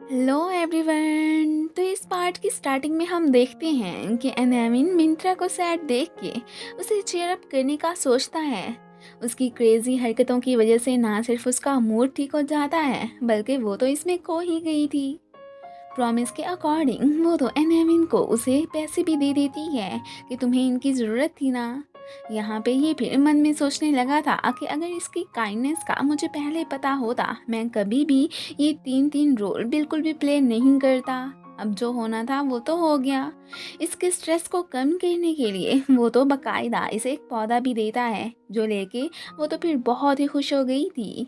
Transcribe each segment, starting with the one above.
Hello everyone. तो इस part की स्टार्टिंग में हम देखते हैं कि एनामिन मिंत्रा को सैड देख के उसे चीयर अप करने का सोचता है। उसकी क्रेजी हरकतों की वजह से ना सिर्फ उसका मूड ठीक हो जाता है बल्कि वो तो इसमें खो ही गई थी। प्रॉमिस के अकॉर्डिंग वो तो एनामिन को उसे पैसे भी दे देती है कि तुम्हें इनकी ज़रूरत थी ना। यहाँ पे ये फिर मन में सोचने लगा था कि अगर इसकी काइंडनेस का मुझे पहले पता होता मैं कभी भी ये तीन तीन रोल बिल्कुल भी प्ले नहीं करता। अब जो होना था वो तो हो गया। इसके स्ट्रेस को कम करने के लिए वो तो बकायदा इसे एक पौधा भी देता है जो लेके वो तो फिर बहुत ही खुश हो गई थी।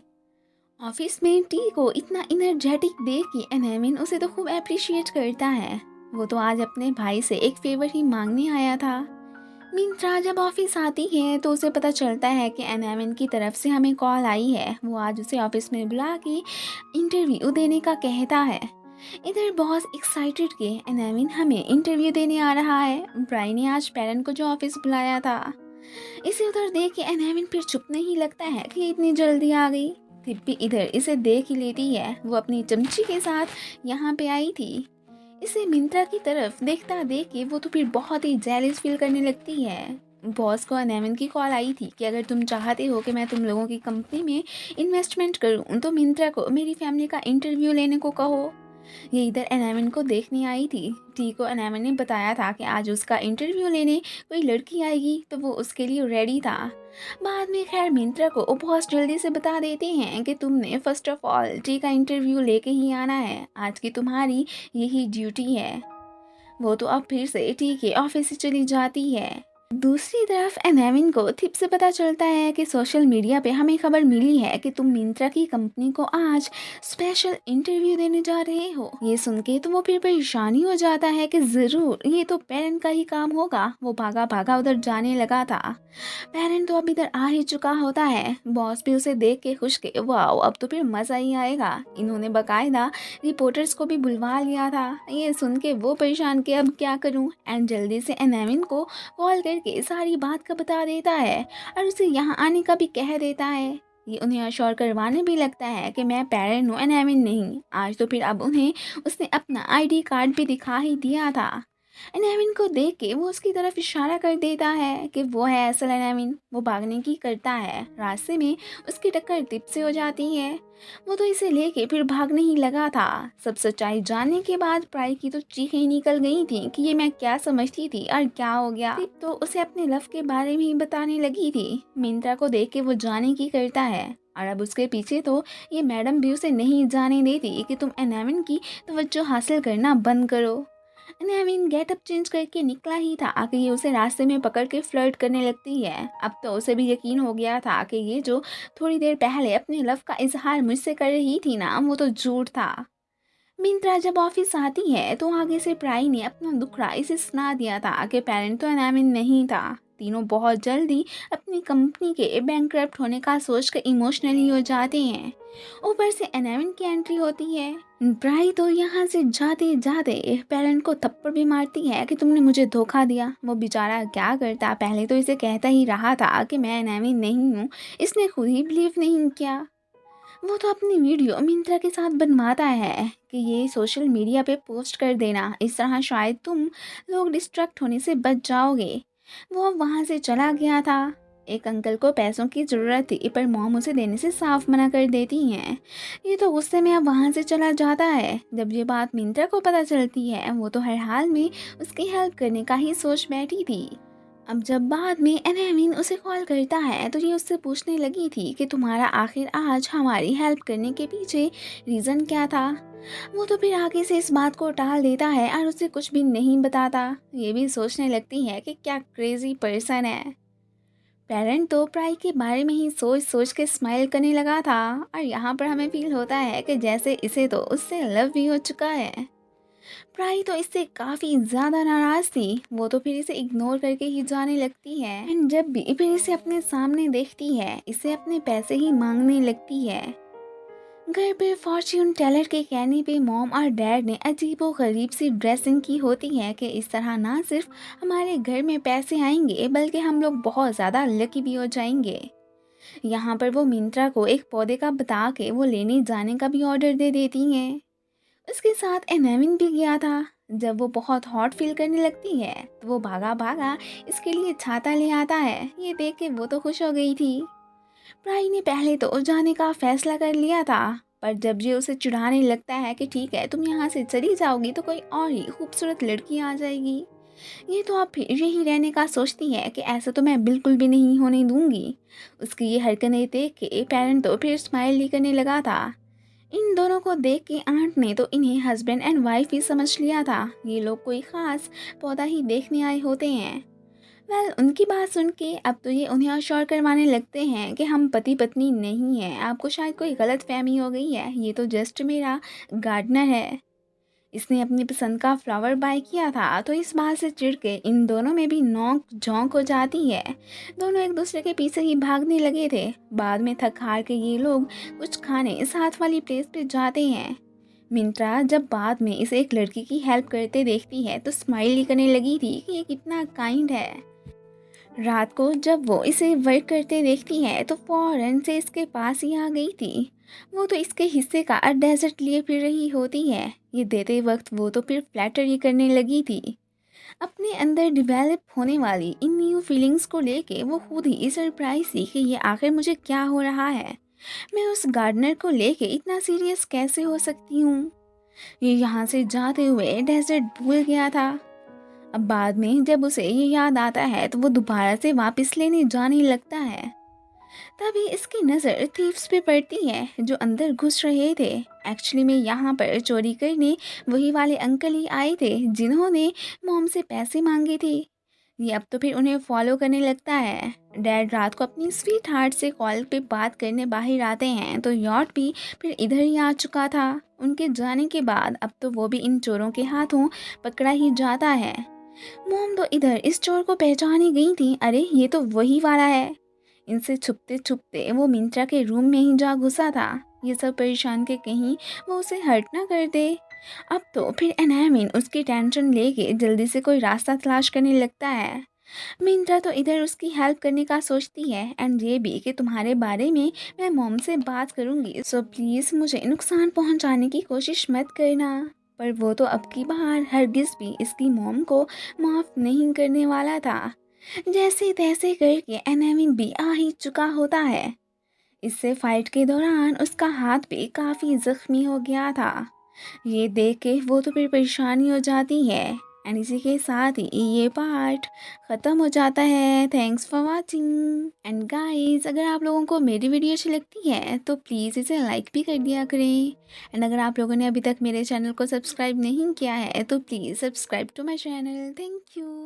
ऑफिस में टी को इतना इनर्जेटिक देख के एनामिन उसे तो खूब अप्रिशिएट करता है। वो तो आज अपने भाई से एक फेवर ही मांगने आया था। मिंत्रा जब ऑफिस आती है तो उसे पता चलता है कि एनामिन की तरफ से हमें कॉल आई है। वो आज उसे ऑफिस में बुला के इंटरव्यू देने का कहता है। इधर बॉस एक्साइटेड के एनामिन हमें इंटरव्यू देने आ रहा है। ब्राई ने आज पेरेंट को जो ऑफिस बुलाया था। इसे उधर देख के एनामिन फिर चुप नहीं लगता है कि इतनी जल्दी आ गई। थिप्पी इधर इसे देख ही लेती है। वो अपनी चमची के साथ यहाँ पे आई थी। इसे मिंत्रा की तरफ देखता देख के वो तो फिर बहुत ही जेलस फील करने लगती है। बॉस को एनामिन की कॉल आई थी कि अगर तुम चाहते हो कि मैं तुम लोगों की कंपनी में इन्वेस्टमेंट करूं तो मिंत्रा को मेरी फैमिली का इंटरव्यू लेने को कहो। ये इधर एनामिन को देखने आई थी। टी को एनामिन ने बताया था कि आज उसका इंटरव्यू लेने कोई लड़की आएगी तो वो उसके लिए रेडी था। बाद में खैर मिंत्रा को बहुत जल्दी से बता देते हैं कि तुमने फर्स्ट ऑफ ऑल टी का इंटरव्यू लेके ही आना है। आज की तुम्हारी यही ड्यूटी है। वो तो अब फिर से टी के ऑफिस से चली जाती है। दूसरी तरफ एनामिन को थिप से पता चलता है कि सोशल मीडिया पे हमें खबर मिली है कि तुम मिंत्रा की कंपनी को आज स्पेशल इंटरव्यू देने जा रहे हो। ये सुन के तो वो फिर परेशानी हो जाता है कि ज़रूर ये तो पेरेंट का ही काम होगा। वो भागा भागा उधर जाने लगा था। पेरेंट तो अब इधर आ ही चुका होता है। बॉस भी उसे देख के खुश के वाह अब तो फिर मज़ा ही आएगा। इन्होंने बकायदा रिपोर्टर्स को भी बुलवा लिया था। ये सुन के वो परेशान के अब क्या करूं। एंड जल्दी से एनामिन को कॉल करके सारी बात का बता देता है और उसे यहाँ आने का भी कह देता है। ये उन्हें अश्योर करवाने भी लगता है कि मैं पेरेंट हूँ एनामिन नहीं। आज तो फिर अब उन्हें उसने अपना आईडी कार्ड भी दिखा ही दिया था। एनामिन को देख के वो उसकी तरफ इशारा कर देता है कि वो है असल एनामिन। वो भागने की करता है। रास्ते में उसकी टक्कर टिप से हो जाती है। वो तो इसे लेके फिर भागने ही लगा था। सब सच्चाई जानने के बाद प्राई की तो चीखें निकल गई थी कि ये मैं क्या समझती थी और क्या हो गया। टिप तो उसे अपने लव के बारे में ही बताने लगी थी। मिंत्रा को देख के वो जाने की करता है और अब उसके पीछे तो ये मैडम भी उसे नहीं जाने देती कि तुम एनामिन की तवज्जो हासिल करना बंद करो। एनामिन गेटअप चेंज करके निकला ही था कि ये उसे रास्ते में पकड़ के फ्लर्ट करने लगती है। अब तो उसे भी यकीन हो गया था कि ये जो थोड़ी देर पहले अपने लव का इजहार मुझसे कर रही थी ना वो तो झूठ था। मिंत्रा जब ऑफिस आती है तो आगे से प्राई ने अपना दुखड़ा इसे सुना दिया था कि पेरेंट तो एनामिन नहीं था। तीनों बहुत जल्दी अपनी कंपनी के बैंकक्रप्ट होने का सोचकर इमोशनली हो जाते हैं। ऊपर से एनामिन की एंट्री होती है। प्राई तो यहाँ से जाते जाते पेरेंट को थप्पड़ भी मारती है कि तुमने मुझे धोखा दिया। वो बेचारा क्या करता, पहले तो इसे कहता ही रहा था कि मैं एनामिन नहीं हूँ। इसने खुद ही बिलीव नहीं किया। वो तो अपनी वीडियो मिंत्रा के साथ बनवाता है कि ये सोशल मीडिया पे पोस्ट कर देना। इस तरह शायद तुम लोग डिस्ट्रैक्ट होने से बच जाओगे। वो अब वहाँ से चला गया था। एक अंकल को पैसों की ज़रूरत थी पर मॉम उसे देने से साफ मना कर देती हैं। ये तो गुस्से में अब वहाँ से चला जाता है। जब ये बात मिंत्रा को पता चलती है वो तो हर हाल में उसकी हेल्प करने का ही सोच बैठी थी। अब जब बाद में एनामिन उसे कॉल करता है तो ये उससे पूछने लगी थी कि तुम्हारा आखिर आज हमारी हेल्प करने के पीछे रीज़न क्या था। वो तो फिर आगे से इस बात को टाल देता है और उसे कुछ भी नहीं बताता। ये भी सोचने लगती है कि क्या क्रेजी पर्सन है। पेरेंट तो प्राई के बारे में ही सोच सोच के स्माइल करने लगा था और यहाँ पर हमें फील होता है कि जैसे इसे तो उससे लव भी हो चुका है। प्राई तो इससे काफ़ी ज़्यादा नाराज़ थी। वो तो फिर इसे इग्नोर करके ही जाने लगती है एंड जब भी फिर इसे अपने सामने देखती है इसे अपने पैसे ही मांगने लगती है। घर पे फॉर्च्यून टेलर के कहने पे मॉम और डैड ने अजीबो गरीब सी ड्रेसिंग की होती है कि इस तरह ना सिर्फ हमारे घर में पैसे आएंगे बल्कि हम लोग बहुत ज़्यादा लकी भी हो जाएंगे। यहाँ पर वो मिंत्रा को एक पौधे का बता के वो लेने जाने का भी ऑर्डर दे देती हैं। उसके साथ एनामिन भी गया था। जब वो बहुत हॉट फील करने लगती है तो वो भागा भागा इसके लिए छाता ले आता है। ये देख के वो तो खुश हो गई थी। प्राई ने पहले तो जाने का फैसला कर लिया था, पर जब ये उसे चिढ़ाने लगता है कि ठीक है तुम यहाँ से चली जाओगी तो कोई और ही खूबसूरत लड़की आ जाएगी, ये तो आप फिर यही रहने का सोचती है कि ऐसा तो मैं बिल्कुल भी नहीं होने दूंगी। उसकी ये हरकतें देख के पेरेंट तो फिर स्माइल ही करने लगा था। इन दोनों को देख के आंट ने तो इन्हें हस्बैंड एंड वाइफ ही समझ लिया था। ये लोग कोई ख़ास पौधा ही देखने आए होते हैं। उनकी बात सुन के अब तो ये उन्हें अश्योर करवाने लगते हैं कि हम पति पत्नी नहीं हैं, आपको शायद कोई गलत फहमी हो गई है, ये तो जस्ट मेरा गार्डनर है। इसने अपनी पसंद का फ्लावर बाय किया था। तो इस बात से चिढ़ के इन दोनों में भी नोक झोंक हो जाती है। दोनों एक दूसरे के पीछे ही भागने लगे थे। बाद में थक हार के ये लोग कुछ खाने साथ वाली प्लेस पे जाते हैं। मिंत्रा जब बाद में इसे एक लड़की की हेल्प करते देखती है तो स्माइल ही करने लगी थी कि ये कितना काइंड है। रात को जब वो इसे वर्क करते देखती है तो फौरन से इसके पास ही आ गई थी। वो तो इसके हिस्से का डेजर्ट लिए फिर रही होती है। ये देते वक्त वो तो फिर फ्लैटरी करने लगी थी। अपने अंदर डिवेलप होने वाली इन न्यू फीलिंग्स को लेके वो खुद ही सरप्राइज थी कि ये आखिर मुझे क्या हो रहा है। मैं उस गार्डनर को लेके इतना सीरियस कैसे हो सकती हूँ। ये यहाँ से जाते हुए डेजर्ट भूल गया था। अब बाद में जब उसे ये याद आता है तो वो दोबारा से वापस लेने जाने लगता है। तभी इसकी नज़र थीव्स पे पड़ती है जो अंदर घुस रहे थे। एक्चुअली में यहाँ पर चोरी करने वही वाले अंकल ही आए थे जिन्होंने मॉम से पैसे मांगे थे। ये अब तो फिर उन्हें फॉलो करने लगता है। डैड रात को अपनी स्वीट हार्ट से कॉल पे बात करने बाहर आते हैं तो यॉट भी फिर इधर ही आ चुका था। उनके जाने के बाद अब तो वो भी इन चोरों के हाथों पकड़ा ही जाता है। मोम तो इधर इस चोर को पहचान ही गई थी। अरे ये तो वही वाला है। इनसे छुपते छुपते वो मिंत्रा के रूम में ही जा घुसा था। ये सब परेशान के कहीं वो उसे हर्ट ना कर दे। अब तो फिर एनामिन उसकी टेंशन लेके जल्दी से कोई रास्ता तलाश करने लगता है। मिंत्रा तो इधर उसकी हेल्प करने का सोचती है एंड ये भी कि तुम्हारे बारे में मैं मॉम से बात करूँगी, सो प्लीज़ मुझे नुकसान पहुँचाने की कोशिश मत करना। पर वो तो अब की बार हरगिज़ भी इसकी मॉम को माफ़ नहीं करने वाला था। जैसे तैसे करके एनामिन भी आ ही चुका होता है। इससे फाइट के दौरान उसका हाथ भी काफ़ी ज़ख्मी हो गया था। ये देख के वो तो फिर परेशानी हो जाती है। एंड इसी के साथ ही ये पार्ट ख़त्म हो जाता है। Thanks for watching and guys, अगर आप लोगों को मेरी वीडियो अच्छी लगती है तो प्लीज़ इसे लाइक भी कर दिया करें। एंड अगर आप लोगों ने अभी तक मेरे चैनल को सब्सक्राइब नहीं किया है तो please subscribe to my channel. Thank you.